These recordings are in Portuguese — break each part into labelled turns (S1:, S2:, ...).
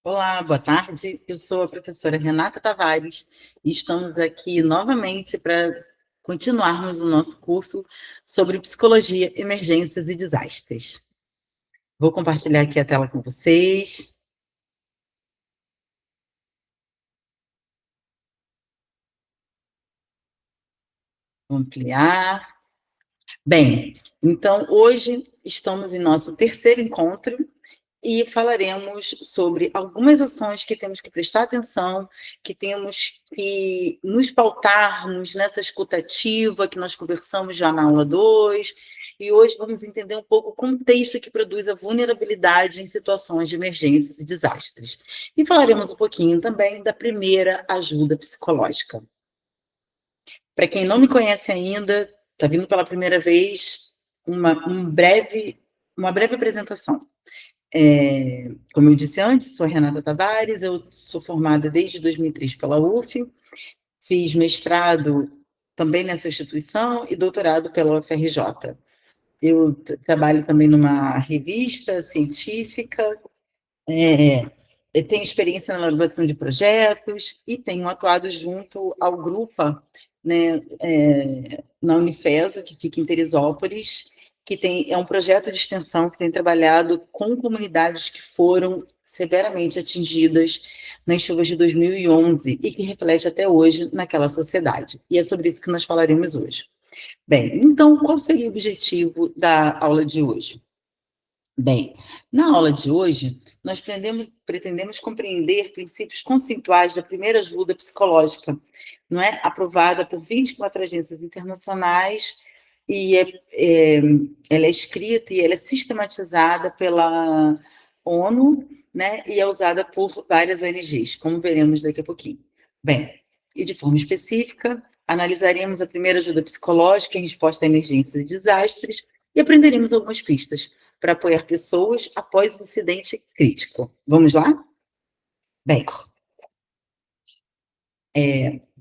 S1: Olá, boa tarde. Eu sou a professora Renata Tavares e estamos aqui novamente para continuarmos o nosso curso sobre psicologia, emergências e desastres. Vou compartilhar aqui a tela com vocês, vou ampliar. Bem, então hoje estamos em nosso terceiro encontro e falaremos sobre algumas ações que temos que prestar atenção, que temos que nos pautarmos nessa escutativa que nós conversamos já na aula 2, e hoje vamos entender um pouco o contexto que produz a vulnerabilidade em situações de emergências e desastres. E falaremos um pouquinho também da primeira ajuda psicológica. Para quem não me conhece ainda, está vindo pela primeira vez, uma breve apresentação. Como eu disse antes, sou Renata Tavares, eu sou formada desde 2003 pela UF, fiz mestrado também nessa instituição e doutorado pela UFRJ. Eu trabalho também numa revista científica, tenho experiência na elaboração de projetos e tenho atuado junto ao Grupo, né, na Unifesa, que fica em Teresópolis, é um projeto de extensão que tem trabalhado com comunidades que foram severamente atingidas nas chuvas de 2011 e que reflete até hoje naquela sociedade. E é sobre isso que nós falaremos hoje. Bem, então, qual seria o objetivo da aula de hoje? Bem, na aula de hoje, nós pretendemos compreender princípios conceituais da primeira ajuda psicológica, não é? Aprovada por 24 agências internacionais, e ela é escrita e ela é sistematizada pela ONU, né? E é usada por várias ONGs, como veremos daqui a pouquinho. Bem, e de forma específica, analisaremos a primeira ajuda psicológica em resposta a emergências e desastres e aprenderemos algumas pistas para apoiar pessoas após um incidente crítico. Vamos lá? Bem,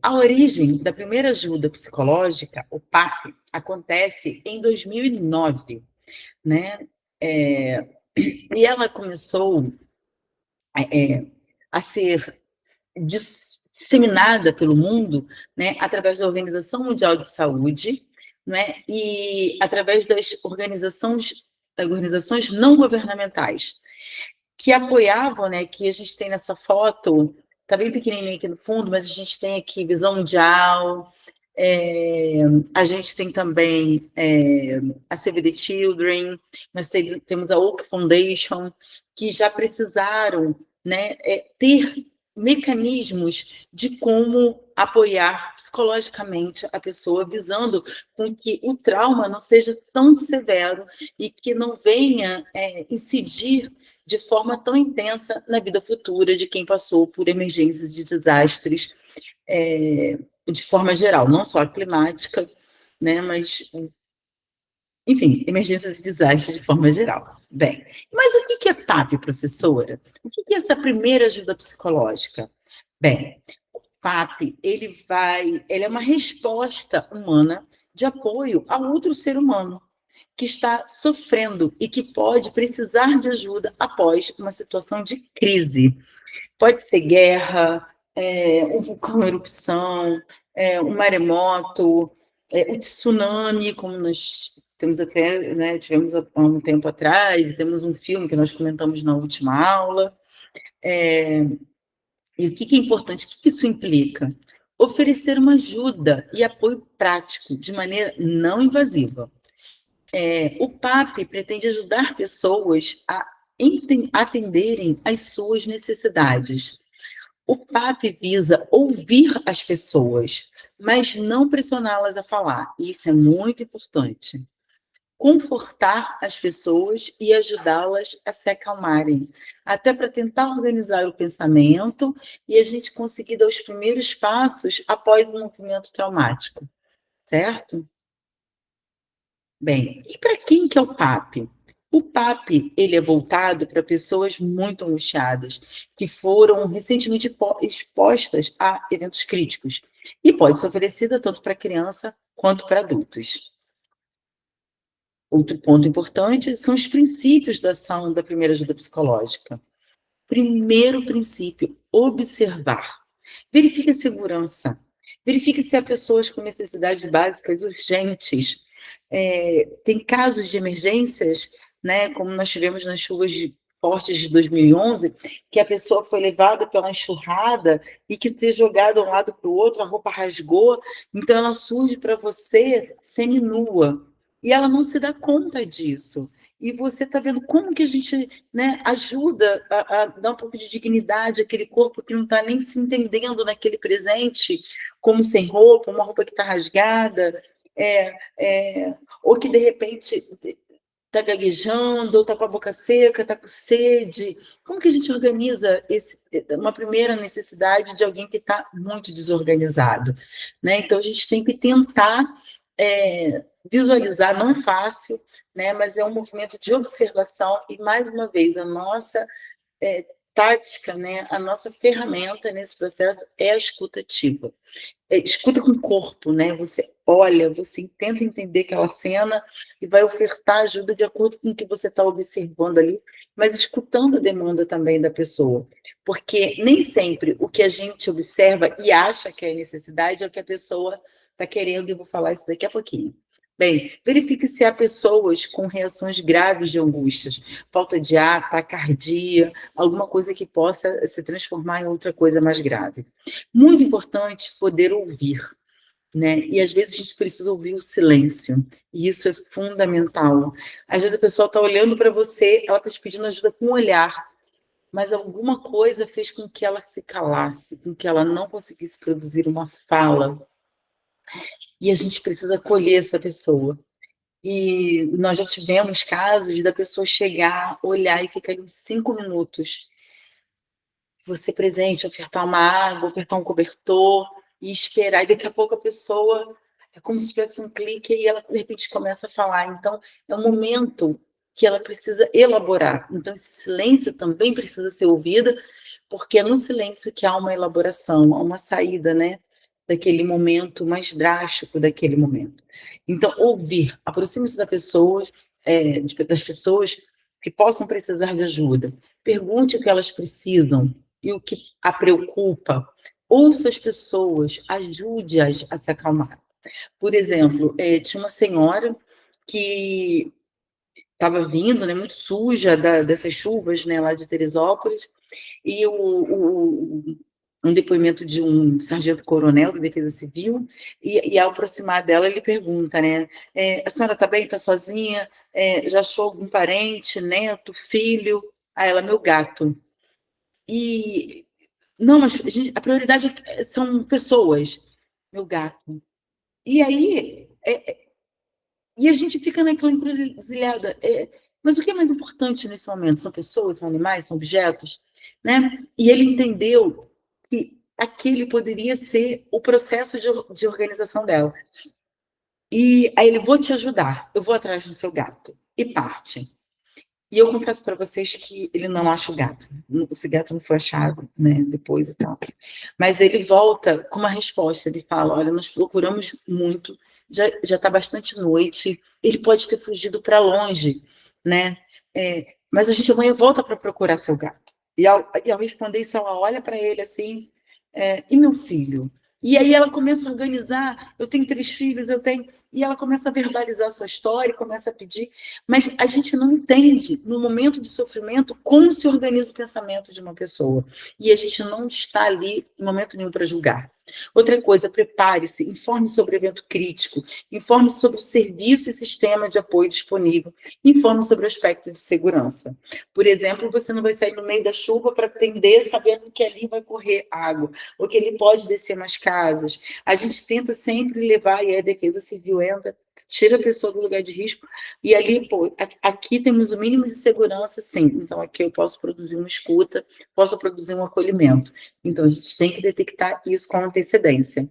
S1: a origem da primeira ajuda psicológica, o PAP, acontece em 2009, né? E ela começou a ser disseminada pelo mundo, né, através da Organização Mundial de Saúde, né, e através das organizações não governamentais, que apoiavam, né, que a gente tem nessa foto, está bem pequenininho aqui no fundo, mas a gente tem aqui Visão Mundial, a gente tem também a Save the Children, nós temos a Oak Foundation, que já precisaram, né, ter mecanismos de como apoiar psicologicamente a pessoa, visando com que o trauma não seja tão severo e que não venha incidir de forma tão intensa na vida futura de quem passou por emergências de desastres, de forma geral, não só climática, né, mas, enfim, emergências e desastres de forma geral. Bem, mas o que é PAP, professora? O que é essa primeira ajuda psicológica? Bem, o PAP, ele é uma resposta humana de apoio a outro ser humano que está sofrendo e que pode precisar de ajuda após uma situação de crise. Pode ser guerra, um vulcão em erupção, um maremoto, um tsunami, como nós temos até, né, tivemos há um tempo atrás, e temos um filme que nós comentamos na última aula. E o que é importante? O que isso implica? Oferecer uma ajuda e apoio prático, de maneira não invasiva. O PAP pretende ajudar pessoas a atenderem às suas necessidades. O PAP visa ouvir as pessoas, mas não pressioná-las a falar. Isso é muito importante. Confortar as pessoas e ajudá-las a se acalmarem, até para tentar organizar o pensamento e a gente conseguir dar os primeiros passos após um movimento traumático, certo? Bem, e para quem que é o PAP? O PAP, ele é voltado para pessoas muito angustiadas, que foram recentemente expostas a eventos críticos, e pode ser oferecida tanto para criança quanto para adultos. Outro ponto importante são os princípios da ação da primeira ajuda psicológica. Primeiro princípio, observar. Verifique a segurança. Verifique se há pessoas com necessidades básicas urgentes. Tem casos de emergências, né, como nós tivemos nas chuvas fortes de 2011, que a pessoa foi levada pela enxurrada e que ser jogada de um lado para o outro, a roupa rasgou, então ela surge para você seminua. E ela não se dá conta disso. E você está vendo como que a gente, né, ajuda a dar um pouco de dignidade àquele corpo que não está nem se entendendo naquele presente, como sem roupa, uma roupa que está rasgada, ou que de repente está gaguejando, ou está com a boca seca, está com sede. Como que a gente organiza uma primeira necessidade de alguém que está muito desorganizado? Né? Então, a gente tem que tentar visualizar, não é fácil, né? Mas é um movimento de observação, e, mais uma vez, a nossa tática, né? A nossa ferramenta nesse processo é a escuta ativa. Escuta com o corpo, né? Você olha, você tenta entender aquela cena e vai ofertar ajuda de acordo com o que você está observando ali, mas escutando a demanda também da pessoa. Porque nem sempre o que a gente observa e acha que é necessidade é o que a pessoa está querendo, e eu vou falar isso daqui a pouquinho. Bem, verifique se há pessoas com reações graves de angústias, falta de ar, taquicardia, alguma coisa que possa se transformar em outra coisa mais grave. Muito importante poder ouvir, né? E às vezes a gente precisa ouvir o silêncio, e isso é fundamental. Às vezes a pessoa está olhando para você, ela está te pedindo ajuda com o olhar, mas alguma coisa fez com que ela se calasse, com que ela não conseguisse produzir uma fala. E a gente precisa acolher essa pessoa. E nós já tivemos casos da pessoa chegar, olhar e ficar em 5 minutos. Você presente, ofertar uma água, ofertar um cobertor e esperar. E daqui a pouco a pessoa, é como se tivesse um clique e ela, de repente, começa a falar. Então, é um momento que ela precisa elaborar. Então, esse silêncio também precisa ser ouvido, porque é no silêncio que há uma elaboração, há uma saída, né? Daquele momento mais drástico daquele momento. Então, ouvir, aproxime-se da pessoa, das pessoas que possam precisar de ajuda. Pergunte o que elas precisam e o que a preocupa. Ouça as pessoas, ajude-as a se acalmar. Por exemplo, tinha uma senhora que estava vindo, né, muito suja dessas chuvas, né, lá de Teresópolis, e um depoimento de um sargento-coronel da Defesa Civil, e ao aproximar dela, ele pergunta, né, a senhora está bem, está sozinha? Já achou algum parente, neto, filho? Ah, ela, meu gato. E, não, mas a prioridade são pessoas, meu gato. E aí, e a gente fica naquela encruzilhada. Mas o que é mais importante nesse momento? São pessoas, são animais, são objetos? Né? E ele entendeu que aquele poderia ser o processo de organização dela. E aí ele, vou te ajudar, eu vou atrás do seu gato. E parte. E eu confesso para vocês que ele não acha o gato. Esse gato não foi achado, né, depois e tal. Mas ele volta com uma resposta. Ele fala, olha, nós procuramos muito, já está bastante noite, ele pode ter fugido para longe, né? Mas a gente amanhã volta para procurar seu gato. E ao responder isso, ela olha para ele assim, e meu filho? E aí ela começa a organizar, eu tenho 3 filhos, eu tenho... E ela começa a verbalizar a sua história, começa a pedir, mas a gente não entende, no momento de sofrimento, como se organiza o pensamento de uma pessoa. E a gente não está ali, em momento nenhum, para julgar. Outra coisa, prepare-se, informe sobre o evento crítico, informe sobre o serviço e sistema de apoio disponível, informe sobre o aspecto de segurança. Por exemplo, você não vai sair no meio da chuva para atender sabendo que ali vai correr água, ou que ali pode descer mais casas. A gente tenta sempre levar, e a Defesa Civil entra, tira a pessoa do lugar de risco, e ali, pô, aqui temos o mínimo de segurança, sim, então aqui eu posso produzir uma escuta, posso produzir um acolhimento. Então, a gente tem que detectar isso com antecedência.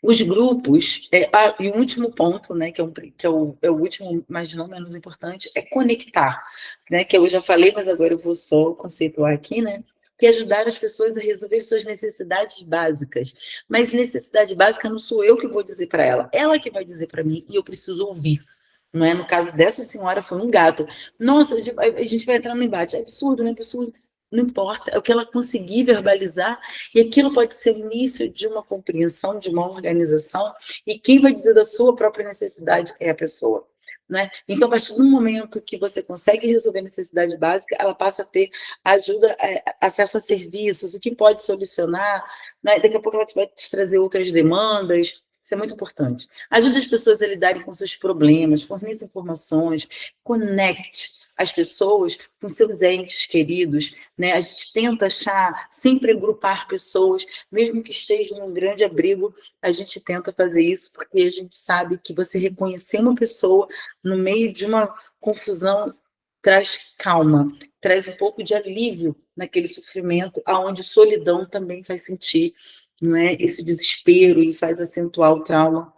S1: Os grupos, e o último ponto, né, que é o último, mas não menos importante, é conectar, né, que eu já falei, mas agora eu vou só conceituar aqui, né, que é ajudar as pessoas a resolver suas necessidades básicas. Mas necessidade básica não sou eu que vou dizer para ela que vai dizer para mim, e eu preciso ouvir. Não é? No caso dessa senhora, foi um gato. Nossa, a gente vai entrar no embate. É absurdo, não é absurdo? não importa, é o que ela conseguir verbalizar, e aquilo pode ser o início de uma compreensão, de uma organização, e quem vai dizer da sua própria necessidade é a pessoa. Né? Então, a partir do momento que você consegue resolver a necessidade básica, ela passa a ter ajuda, acesso a serviços, o que pode solucionar, né? Daqui a pouco ela vai te trazer outras demandas, isso é muito importante. Ajuda as pessoas a lidarem com seus problemas, forneça informações, conecte as pessoas com seus entes queridos, né? A gente tenta achar, sempre agrupar pessoas, mesmo que estejam num grande abrigo, a gente tenta fazer isso, porque a gente sabe que você reconhecer uma pessoa no meio de uma confusão traz calma, traz um pouco de alívio naquele sofrimento, aonde solidão também faz sentir, não é? Esse desespero e faz acentuar o trauma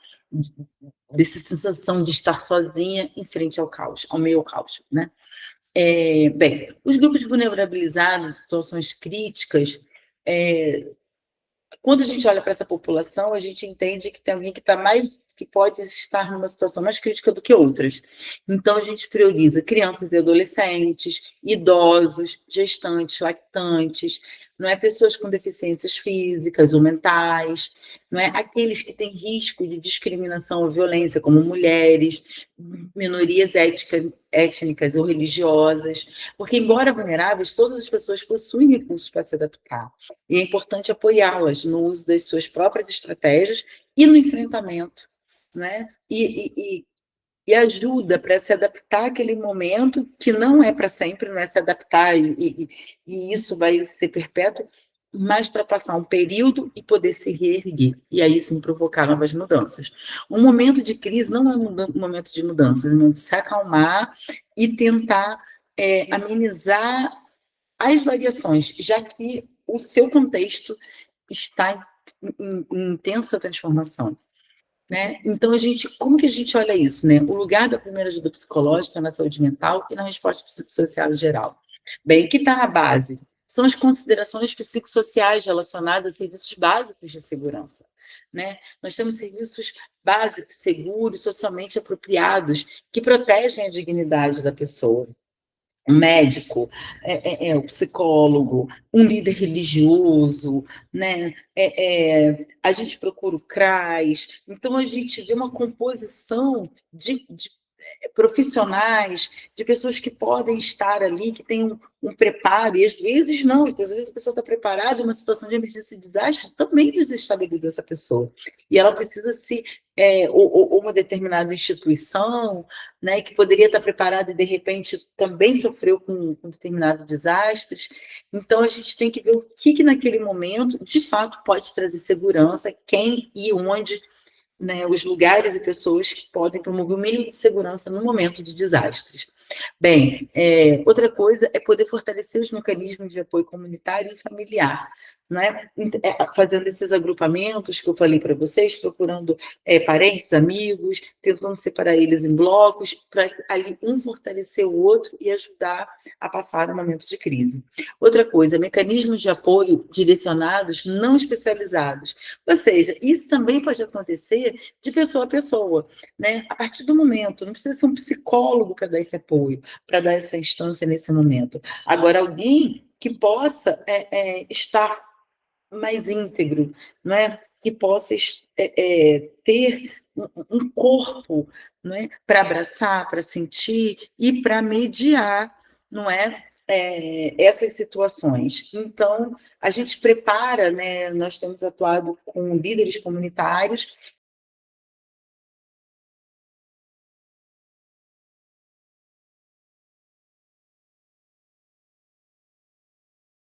S1: dessa sensação de estar sozinha em frente ao caos, ao meio ao caos, né? Bem, os grupos vulnerabilizados, situações críticas, quando a gente olha para essa população, a gente entende que tem alguém que está mais, que pode estar numa situação mais crítica do que outras. Então, a gente prioriza crianças e adolescentes, idosos, gestantes, lactantes, não é pessoas com deficiências físicas ou mentais, não é aqueles que têm risco de discriminação ou violência, como mulheres, minorias étnicas ou religiosas, porque, embora vulneráveis, todas as pessoas possuem recursos para se adaptar. E é importante apoiá-las no uso das suas próprias estratégias e no enfrentamento, né? E ajuda para se adaptar àquele momento que não é para sempre, não é se adaptar e isso vai ser perpétuo, mas para passar um período e poder se reerguer, e aí sim provocar novas mudanças. Um momento de crise não é um momento de mudanças, é um momento de se acalmar e tentar amenizar as variações, já que o seu contexto está em intensa transformação. Né? Então, como que a gente olha isso? Né? O lugar da primeira ajuda psicológica na saúde mental e na resposta psicossocial em geral. Bem, o que está na base? São as considerações psicossociais relacionadas a serviços básicos de segurança. Né? Nós temos serviços básicos, seguros, socialmente apropriados, que protegem a dignidade da pessoa. Um médico, o psicólogo, um líder religioso, né? A gente procura o CRAS, então a gente vê uma composição de profissionais, de pessoas que podem estar ali, que têm um preparo, e às vezes não, às vezes a pessoa está preparada, uma situação de emergência e desastre também desestabiliza essa pessoa. E ela precisa ou uma determinada instituição, né, que poderia estar preparada e de repente também sofreu com determinados desastres. Então a gente tem que ver o que naquele momento, de fato, pode trazer segurança, quem e onde, né, os lugares e pessoas que podem promover o mínimo de segurança no momento de desastres. Bem, outra coisa é poder fortalecer os mecanismos de apoio comunitário e familiar, né? Fazendo esses agrupamentos que eu falei para vocês, procurando parentes, amigos, tentando separar eles em blocos, para ali um fortalecer o outro e ajudar a passar no momento de crise. Outra coisa, mecanismos de apoio direcionados, não especializados. Ou seja, isso também pode acontecer de pessoa a pessoa, né? A partir do momento, não precisa ser um psicólogo para dar esse apoio, para dar essa instância nesse momento. Agora, alguém que possa estar mais íntegro, não é? Que possa ter um corpo, não é? Para abraçar, para sentir e para mediar, não é? Essas situações. Então, a gente prepara, né? Nós temos atuado com líderes comunitários